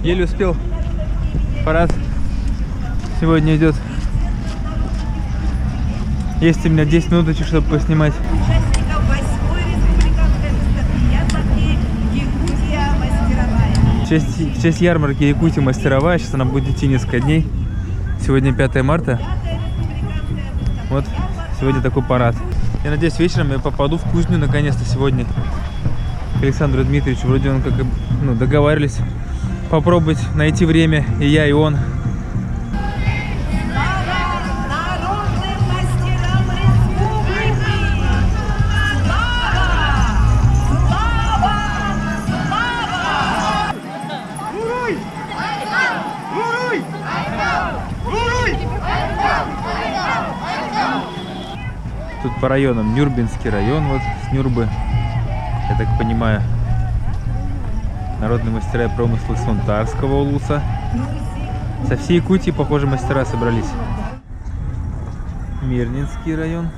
Еле успел. Парад сегодня идет. Есть у меня 10 минуточек, чтобы поснимать. Участников 8-й республиканской выставки «Якутия мастеровая». В честь ярмарки Якутия мастеровая. Сейчас она будет идти несколько дней. Сегодня 5 марта. Вот сегодня такой парад. Я надеюсь, вечером я попаду в кузню наконец-то сегодня. К Александру Дмитриевичу. Вроде он как договаривались попробовать найти время. И я, и он. Тут по районам. Нюрбинский район, вот с Нюрбы, я так понимаю. Народные мастера и промысла Сунтарского улуса. Со всей Якутии, похоже, мастера собрались. Мирнинский район.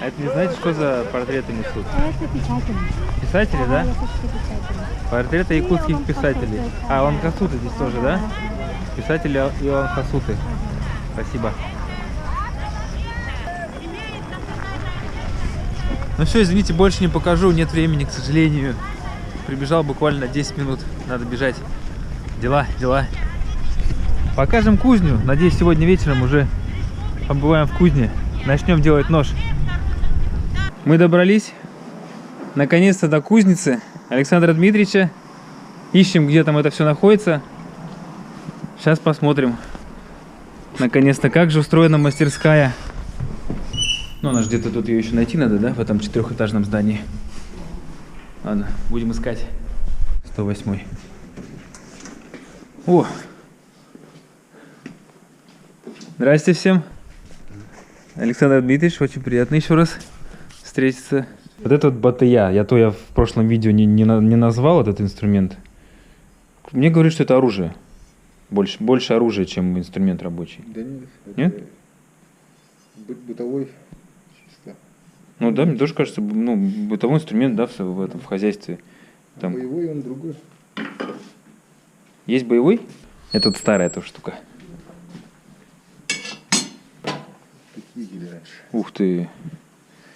А это не знаете, что за портреты несут? Это писатели. Писатели, да? Я хочу писатели. Портреты якутских писателей. А, Иоанн Хасуты здесь тоже, да? Писатель Иоанн Хасуты. Спасибо. Ну все, извините, больше не покажу, нет времени, к сожалению. Прибежал буквально на 10 минут, надо бежать. Дела. Покажем кузню. Надеюсь, сегодня вечером уже побываем в кузне. Начнем делать нож. Мы добрались наконец-то до кузницы Александра Дмитриевича. Ищем, где там это все находится. Сейчас посмотрим. Наконец-то, как же устроена мастерская. Ну, она же где-то тут, ее еще найти надо, да? В этом 4-этажном здании. Ладно, будем искать. 108. О! Здрасте всем. Александр Дмитриевич, очень приятно еще раз встретиться. Вот это вот батыя. Я в прошлом видео не назвал этот инструмент. Мне говорят, что это оружие. Больше оружия, чем инструмент рабочий. Да нет. Нет? Бытовой чисто. Ну да, мне тоже кажется, бытовой инструмент, да, в хозяйстве. Там. Боевой он другой. Есть боевой? Это вот старая эта штука. Видели раньше. Ух ты.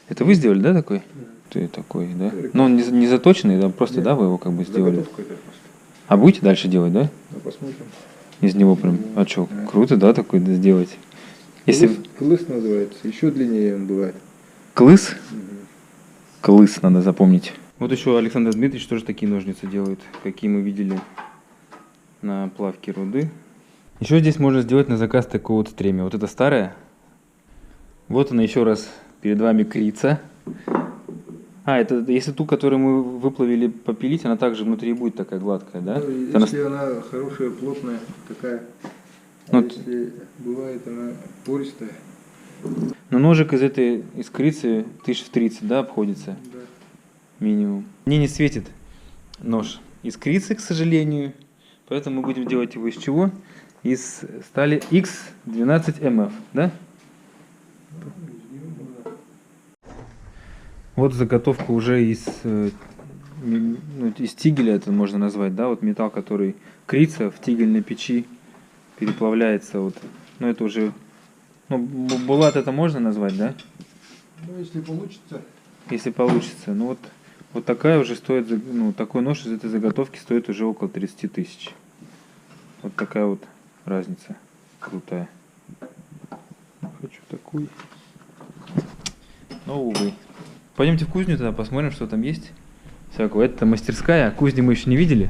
Это вы сделали, да, такой? Ты такой, да? Но он не заточенный, да, просто, да, вы его как бы сделали. Заготовка это просто. А будете дальше делать, да? Ну, посмотрим. Из него прям. А что, круто, да, такой сделать? Если Клыс называется. Еще длиннее он бывает. клыс? Клыс надо запомнить. Вот еще Александр Дмитриевич тоже такие ножницы делает, какие мы видели на плавке руды. Еще здесь можно сделать на заказ такое вот стремя. Вот это старое. Вот она еще раз перед вами крица. А, это если ту, которую мы выплавили попилить, она также внутри будет такая гладкая, да? Ну, если она хорошая, плотная, такая. Ну, если бывает она пористая. Но ножик из крицы 1030, да, обходится? Да. Минимум. Мне не светит нож из крицы, к сожалению. Поэтому мы будем делать его из чего? Из стали X12MF, да? Вот заготовка уже из тигеля, это можно назвать, да? Вот металл, который крица в тигельной печи переплавляется. Вот. Но это уже... Ну, булат это можно назвать, да? Ну, если получится. Если получится. Ну вот такая уже стоит, ну, такой нож из этой заготовки стоит уже около 30 тысяч. Вот такая вот разница крутая. Хочу такой. Но, увы. Пойдемте в кузню тогда, посмотрим, что там есть. Всякого. Это мастерская, а кузни мы еще не видели.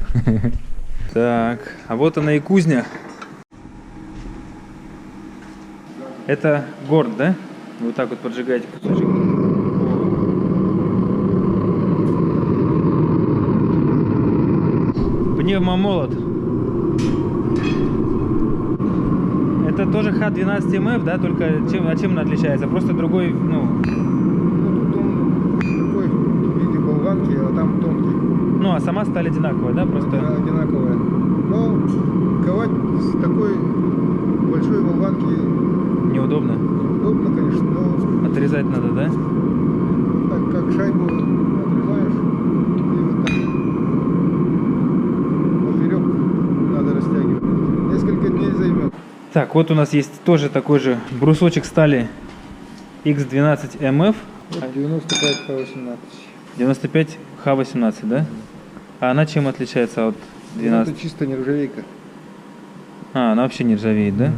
Так, а вот она и кузня. Это горд, да? Вы вот так вот поджигаете кусочек. Пневмомолот. Это тоже Х12МФ, да? Только чем он отличается? Просто другой, ну... Ну, тут он такой в виде болванки, а там тонкий. Ну, а сама сталь одинаковая, да? Просто... Да, одинаковая. Так, вот у нас есть тоже такой же брусочек стали X12MF. Вот 95 Х18. 95 Х18, да? А она чем отличается от Ну, 12? это чисто нержавейка. А, она вообще не ржавеет, да?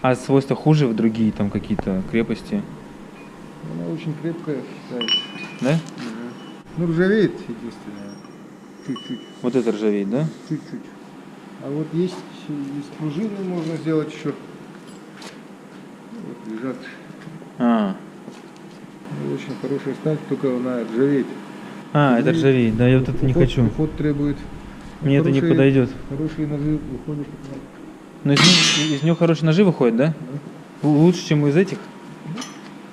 А свойства хуже в другие там какие-то крепости, Она очень крепкая считается. да? Ну, ржавеет единственное. Чуть-чуть. Вот это ржавеет, да? Чуть-чуть. А вот есть из пружины можно сделать еще. Вот лежат. А, Очень хорошая сталь, только она ржавеет. это ржавеет, да, я вот это не хочу. Уход требует. Мне это не Хорошие- подойдет. Хорошие ножи выходят. Но из нее хорошие ножи выходят, да? Лучше, чем из этих?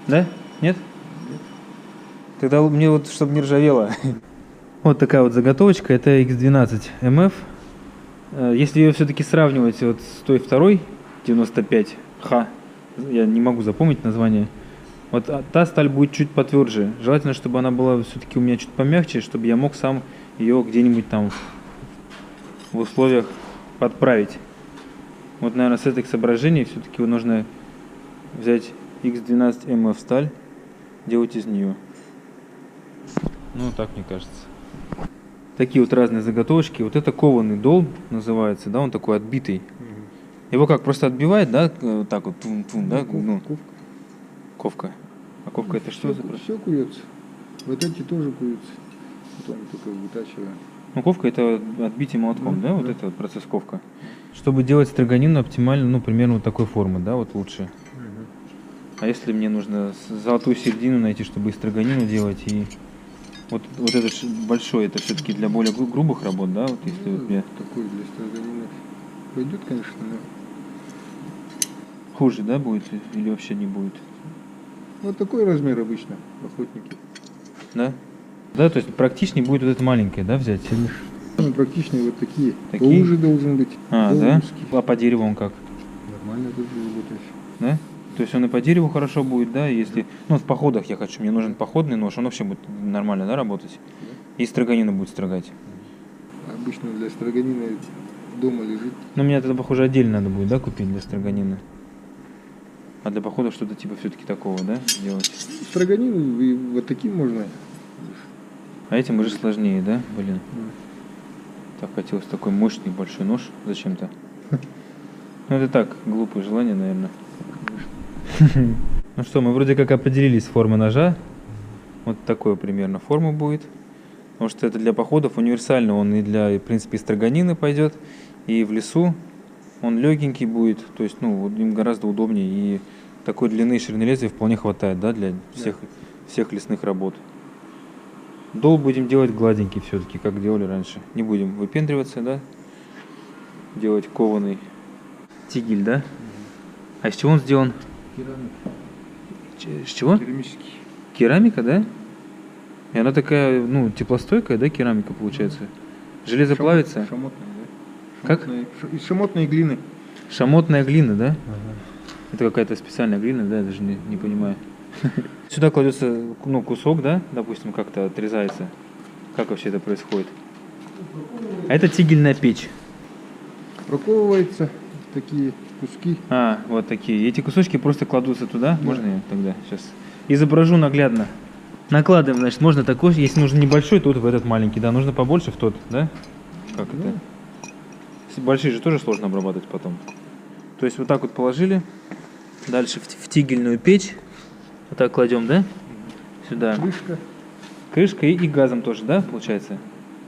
Да? Нет? Тогда мне вот, чтобы не ржавело. Вот такая вот заготовочка, это X12MF. Если ее все-таки сравнивать вот с той второй, 95H, я не могу запомнить название, вот та сталь будет чуть потверже. Желательно, чтобы она была все-таки у меня чуть помягче, чтобы я мог сам ее где-нибудь там в условиях подправить. Вот, наверное, с этих соображений все-таки нужно взять X12MF сталь, делать из нее. Ну, так мне кажется. Такие вот разные заготовочки. Вот это кованый дол называется, да, он такой отбитый. Его как, просто отбивает, да, вот так вот, тун-тун, да, ну, ковка. А ковка это что за процесс? Все куется. Вот эти тоже куются. Потом только вытачиваем. Ну, ковка это отбитие молотком, Да, да, вот да. это вот процесс ковка. Чтобы делать строганину оптимально, ну, примерно вот такой формы, да, вот лучше. А если мне нужно золотую середину найти, чтобы и строганину делать, и вот этот большой, это все-таки для более грубых работ, да, вот если вот мне Такой для строганины пойдет, конечно, но хуже, да, будет или вообще не будет, вот такой размер обычно охотники. да? Да, то есть практичнее будет вот это маленькое, да, взять? Ну, практичнее вот такие. Такие? Поуже должен быть. А, да? Узкий. А по дереву он как, Нормально тоже работает. да? То есть он и по дереву хорошо будет, да, если... Ну, в походах я хочу, мне нужен походный нож, он вообще будет нормально, да, работать? И строганину будет строгать. Обычно для строганины дома лежит. Ну, мне тогда, похоже, отдельно надо будет, да, купить для строганины. А для похода что-то типа все-таки такого, да, делать? Строганину и вот таким можно. А этим уже сложнее, да, блин? Так хотелось такой мощный большой нож зачем-то. Ну, это так, глупое желание, наверное. Ну что, мы вроде как определились с формой ножа. Вот такой примерно форма будет. Потому что это для походов универсально. Он и для, в принципе, и строганины пойдет, и в лесу он легенький будет. То есть, ну, вот им гораздо удобнее. И такой длины и ширины лезвия вполне хватает, да, для всех лесных работ. Дол будем делать гладенький все-таки, как делали раньше. Не будем выпендриваться, да? Делать кованый тигель, да? А из чего он сделан? Керамик. С чего? Керамический. Керамика, да? И она такая, ну, теплостойкая, да, керамика получается? Железо плавится? Шамотная, да? Как? Из шамотной глины. Шамотная глина, да? Это какая-то специальная глина, да, я даже не понимаю. Сюда кладется, ну, кусок, да, допустим, как-то отрезается. Как вообще это происходит? А это тигельная печь. Проковывается в такие куски. А, вот такие. И эти кусочки просто кладутся туда. Можно я тогда сейчас изображу наглядно? Накладываем, значит, можно такой, если нужен небольшой, то вот в этот маленький, да, нужно побольше в тот, да? Как это? Большие же тоже сложно обрабатывать потом. То есть вот так вот положили, дальше в тигельную печь, вот так кладем, да? Сюда. Крышка. Крышка и газом тоже, да, получается?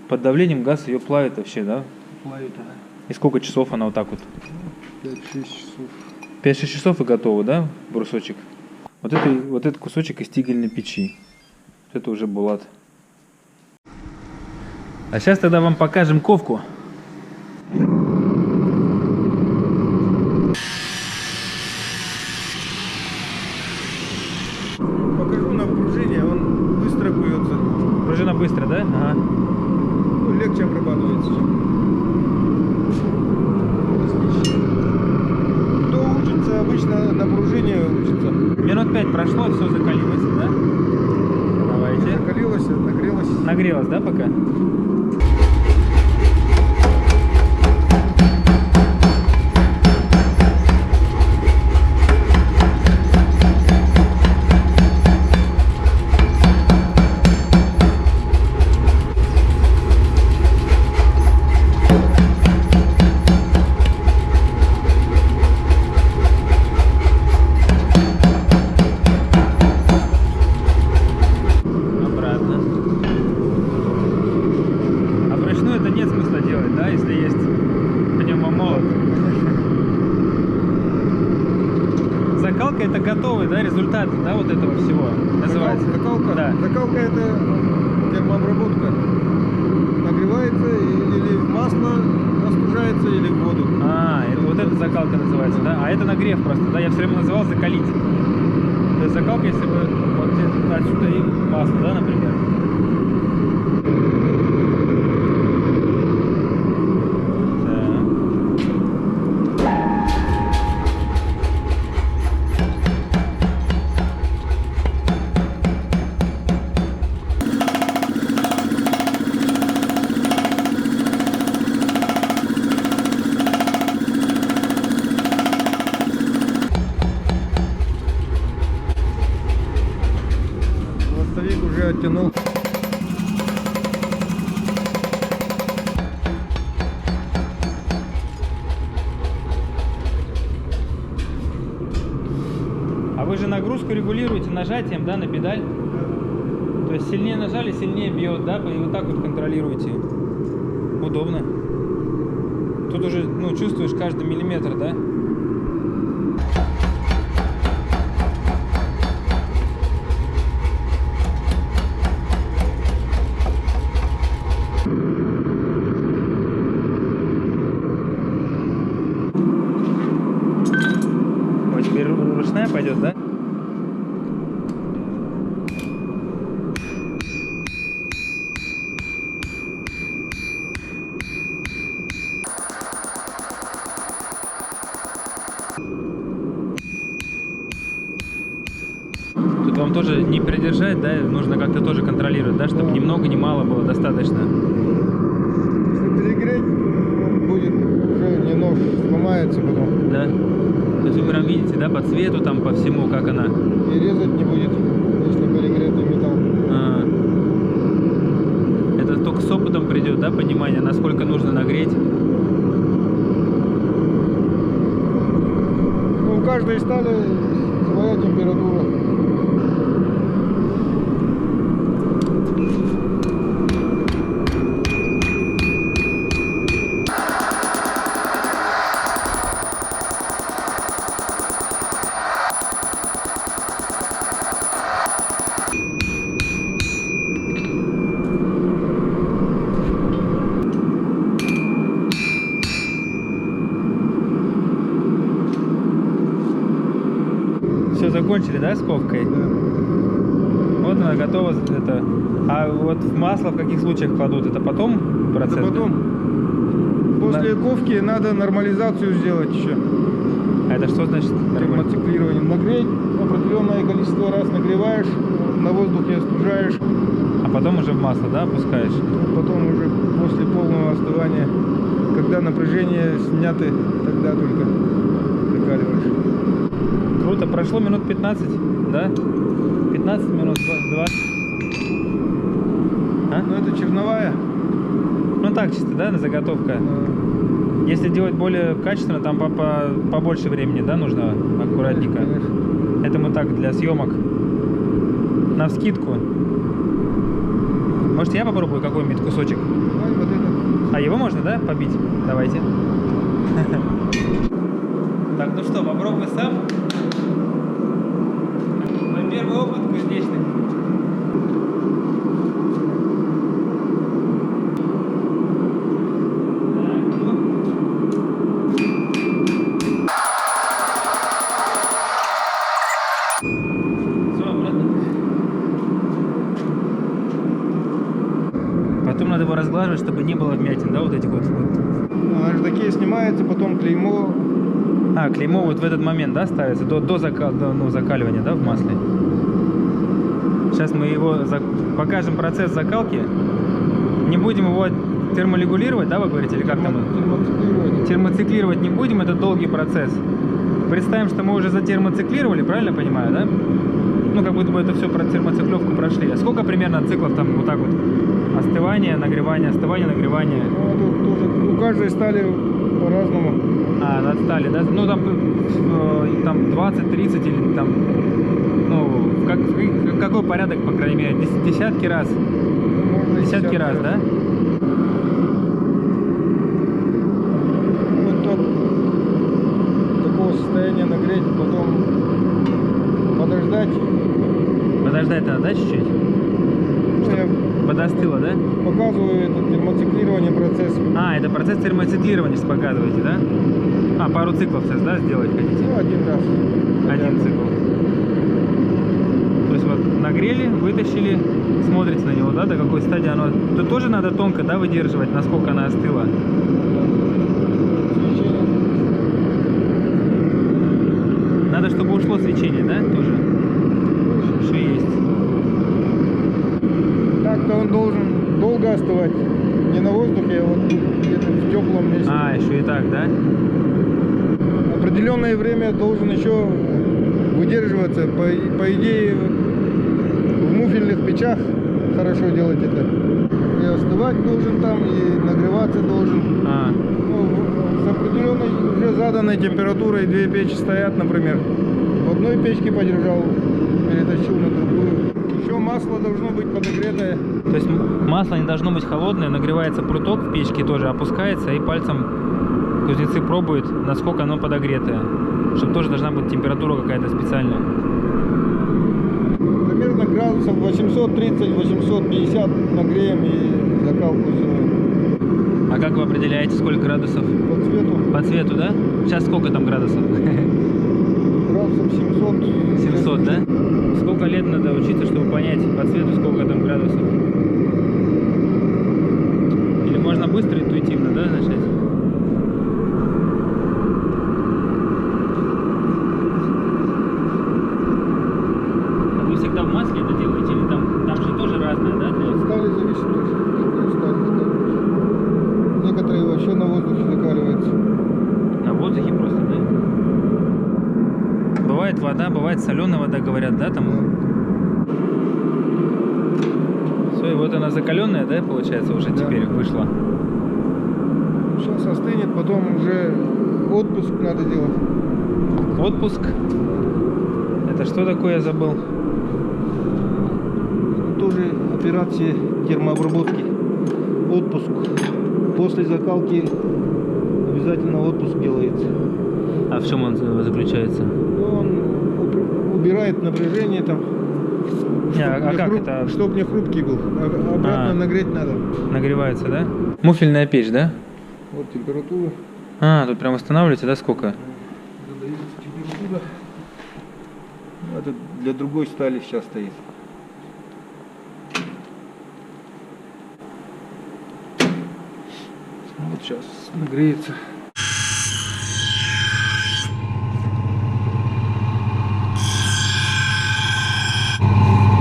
Под давлением газ ее плавит вообще, да? Плавит она. И сколько часов она вот так вот? 5-6 часов. 5-6 часов и готово, да, брусочек? Вот этот кусочек из тигельной печи. Это уже булат. А сейчас тогда вам покажем ковку. Покажу на пружине, он быстро куется. Пружина быстро, да? Ага. Ну, легче обрабатывается. Кто учится обычно на пружине, учится. Минут 5 прошло, все закалилось, да? Давайте. Закалилось, нагрелось. Нагрелось, да, пока? Обратно. А вручную это нет смысла делать, да, если есть пневмомолот. Закалка это готовый, да, результат, да, вот этого всего называется. Закалка? Да. Закалка это термообработка. Нагревается или в масло остужается, или в воду. А, это, вот это закалка называется, да? А это нагрев просто, да? Я все время называл закалить. То есть закалка, если бы вот отсюда и масло, да, например? Хвостовик уже оттянул. А вы же нагрузку регулируете нажатием, да, на педаль? То есть сильнее нажали, сильнее бьет, да? И вот так вот контролируете. Удобно. Тут уже, ну, чувствуешь каждый миллиметр, да? Вот теперь ручная пойдет, да? Тут вам тоже не придержать, да, нужно как-то тоже контролировать, да, чтобы ни много, ни мало было достаточно. Если перегреть, будет уже не нож, сломается потом. Да. То есть вы прям видите, да, по цвету, там, по всему, как она. И резать не будет, если перегретый металл. А. Это только с опытом придет, да, понимание, насколько нужно нагреть. Ну, у каждой стали своя температура. Все закончили, да, с ковкой? Да. Вот она готова. Это. А вот в масло в каких случаях кладут? Это потом процесс? Это потом. После ковки надо нормализацию сделать еще. А это что значит? Термоциклирование. Нагреть определенное количество раз нагреваешь, на воздухе остужаешь. А потом уже в масло, да, опускаешь? Потом уже после полного остывания, когда напряжение снято, тогда только закаливаешь. Круто. Прошло минут 15, да? 15 минут, 20. А? Ну это черновая. Ну так, чисто, да, на заготовка. Если делать более качественно, там побольше времени, да, нужно аккуратненько. Конечно. Это мы так, для съемок. Навскидку. Может, я попробую какой-нибудь кусочек? Давай вот это. А его можно, да, побить? Давайте. Так, ну что, попробуй сам. Мой первый опыт кузнечный. Все, обратно. Потом надо его разглаживать, чтобы не было вмятин, да, вот этих вот. Наждаки снимается, потом клеймо. А, клеймо вот в этот момент, да, ставится, до закаливания, да, в масле. Сейчас мы его покажем процесс закалки. Не будем его терморегулировать, да, вы говорите, или как там? Термоциклирование. Термоциклировать не будем, это долгий процесс. Представим, что мы уже затермоциклировали, правильно понимаю, да? Ну, как будто бы это все про термоциклевку прошли. А сколько примерно циклов там вот так вот? Остывание, нагревание, остывание, нагревание. Ну, тут тоже каждой стали по-разному. А, над стали, да? Ну там 20, 30 или там, ну, какой порядок, по крайней мере, десятки раз? Можно и Десятки раз, да? Вот так, такого состояния нагреть, потом подождать. Подождать надо, да, чуть-чуть? Ну, я Подостыло, да? показываю это термоциклирование процесс. А, это процесс термоциклирования сейчас показываете, да? А, пару циклов сейчас, да, сделать хотите? Ну, один раз. Один цикл. То есть вот нагрели, вытащили, смотрите на него, да, до какой стадии оно. Тут тоже надо тонко, да, выдерживать, насколько она остыла. Надо, чтобы ушло свечение, да, тоже? Что есть. Так-то он должен долго остывать. Не на воздухе, а вот где-то в теплом месте. А, еще и так, да? Определенное время должен еще выдерживаться. По идее, в муфельных печах хорошо делать это. И остывать должен там, и нагреваться должен. А, Ну, с определенной уже заданной температурой две печи стоят, например. В одной печке подержал, перетащил на другую. Еще масло должно быть подогретое. то есть масло не должно быть холодное, нагревается пруток в печке тоже, опускается, и пальцем кузнецы пробуют, насколько оно подогретое. Чтобы тоже должна быть температура какая-то специальная. Примерно градусов 830-850 нагреем и закалку сделаем. А как вы определяете, сколько градусов? По цвету По цвету, да? Сейчас сколько там градусов? градусов 700. 700, да? Сколько лет надо учиться, чтобы понять по цвету, сколько там градусов? Или можно быстро, интуитивно, да, начать? А вы всегда в масле это делаете? Или там же тоже разное, да? От стали зависит тоже. Какой стали закаливать. Некоторые вообще на воздухе закаливаются. На воздухе просто, да? Бывает вода, бывает соленая вода, говорят, да, там? Все, и вот она закаленная, да, получается, уже Да. теперь вышла. Сейчас остынет, потом уже отпуск надо делать. Отпуск. Это что такое, я забыл? Тоже операции термообработки. Отпуск. После закалки обязательно отпуск делается. А в чем он заключается? Он убирает напряжение там. А как это? Чтоб не хрупкий был. Обратно нагреть надо. Нагревается, да? Муфельная печь, да? Вот температура. А, тут прям устанавливаете, да, сколько? Задается температура. Это для другой стали сейчас стоит. Вот сейчас нагреется.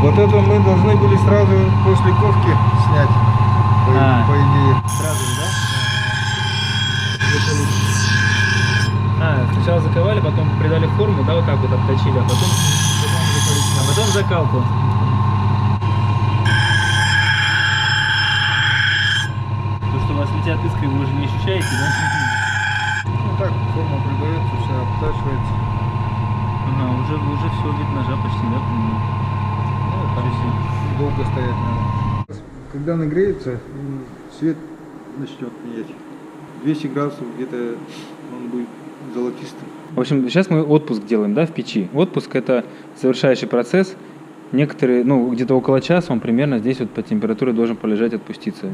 Вот это мы должны были сразу после ковки снять, по идее. Сразу же, да? Сначала заковали, потом придали форму, да, вот так вот обточили, а потом закалку. То, что у вас летят искры, вы уже не ощущаете, да? Ну так, форма придается, вся обтачивается. Ага, уже все вид ножа почти, да, по-моему? Долго стоять надо. Когда нагреется, цвет начнет менять. 200 градусов где-то он будет золотистый. В общем, сейчас мы отпуск делаем, да, в печи. Отпуск – это завершающий процесс. Некоторые, ну, где-то около часа он примерно здесь вот по температуре должен полежать, отпуститься.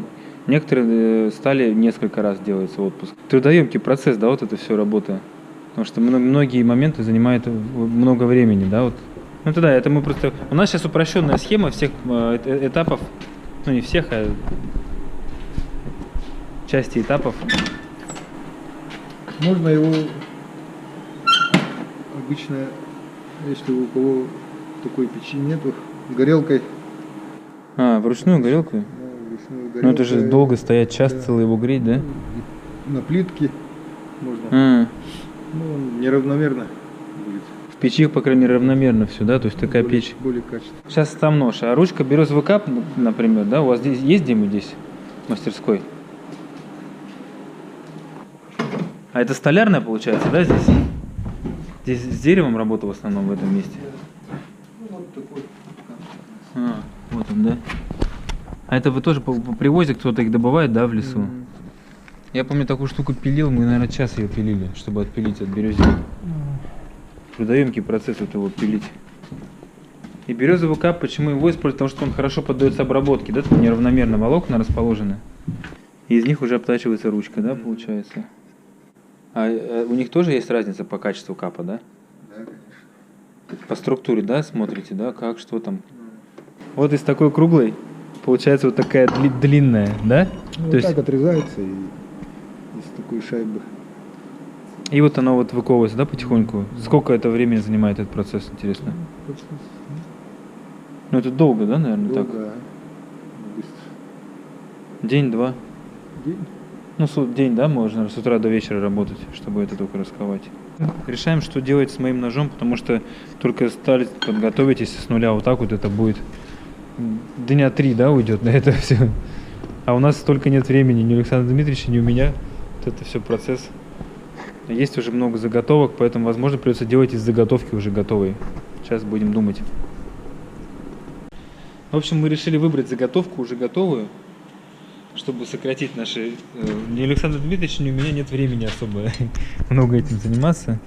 Некоторые стали несколько раз делается отпуск. Трудоемкий процесс, да, вот это все работа. Потому что многие моменты занимают много времени, да, вот. Ну тогда это мы просто... У нас сейчас упрощенная схема всех этапов, ну не всех, а части этапов. Можно его обычно, если у кого такой печи нету, горелкой. А, вручную горелку? Вручную Ну это же горелкой. долго стоять, час Да. целый его греть, да? На плитке можно. А, Ну, он неравномерно будет. в печи, по крайней мере, равномерно все, да? То есть такая более, печь. более качественно. Сейчас там нож, а ручка березовый кап, например, да? У вас здесь есть где-нибудь здесь в мастерской? А это столярная получается, да, здесь? Здесь с деревом работа в основном в этом месте? Вот такой. А, вот он, да? А это вы тоже по привозе кто-то их добывает, да, в лесу? Я помню, такую штуку пилил, мы, наверное, час ее пилили, чтобы отпилить от березины. Трудоемкий процесс вот его пилить. И березовый кап, почему его используют? Потому что он хорошо поддается обработке, да? Тут неравномерно волокна расположены. И из них уже обтачивается ручка, да, получается? А у них тоже есть разница по качеству капа, да? Да, конечно. По структуре, да, смотрите, да, как, что там? Вот из такой круглой получается вот такая длинная, да? Ну, То вот так есть, отрезается и из такой шайбы. и вот оно вот выковывается, да, потихоньку? Сколько это времени занимает этот процесс, интересно? Ну это долго, да, наверное, так? Долго, быстро. День-два? День. Ну, день, да, можно с утра до вечера работать, чтобы это только расковать. Решаем, что делать с моим ножом, потому что только стали подготовитесь с нуля вот так вот, это будет дня 3, да, уйдет на это все. А у нас столько нет времени, ни у Александра Дмитриевича, ни у меня. Вот это все процесс. Есть уже много заготовок, поэтому, возможно, придется делать из заготовки уже готовые. Сейчас будем думать. В общем, мы решили выбрать заготовку уже готовую, чтобы сократить наши... Ни у Александра Дмитриевича, ни у меня нет времени особо много этим заниматься.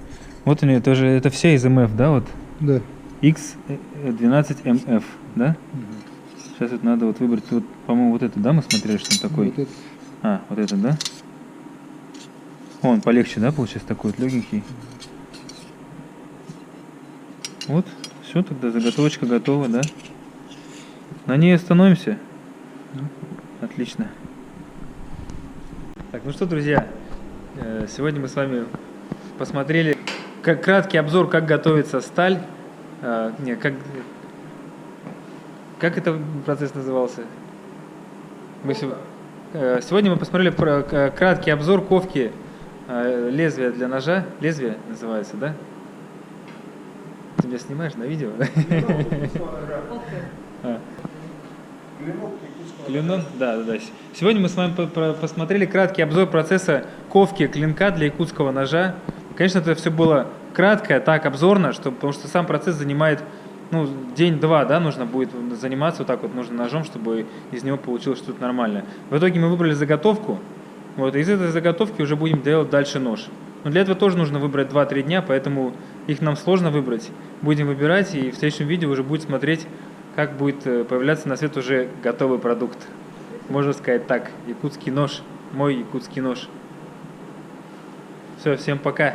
Вот они, это все из МФ, да, вот? Да. X12MF, да? Сейчас вот надо вот выбрать, вот, по-моему, вот это, да, мы смотрели, что он такой? Вот это. А, вот это, да? Он полегче, да, получается, такой вот легенький. Вот, все, тогда заготовочка готова, да? На ней остановимся. Отлично. Так, ну что, друзья, сегодня мы с вами посмотрели краткий обзор, как готовится сталь. Как это процесс назывался? Сегодня мы посмотрели краткий обзор ковки лезвия для ножа. Лезвие называется, да? Ты меня снимаешь на видео? Клинок, да. Сегодня мы с вами посмотрели краткий обзор процесса ковки клинка для якутского ножа. Конечно, это все было кратко, так обзорно, потому что сам процесс занимает день-два, да, нужно будет заниматься вот так вот, нужно ножом, чтобы из него получилось что-то нормальное. В итоге мы выбрали заготовку, вот, и из этой заготовки уже будем делать дальше нож. Но для этого тоже нужно выбрать 2-3 дня, поэтому их нам сложно выбрать. Будем выбирать, и в следующем видео уже будет смотреть, как будет появляться на свет уже готовый продукт. Можно сказать так, якутский нож, мой якутский нож. Все, всем пока.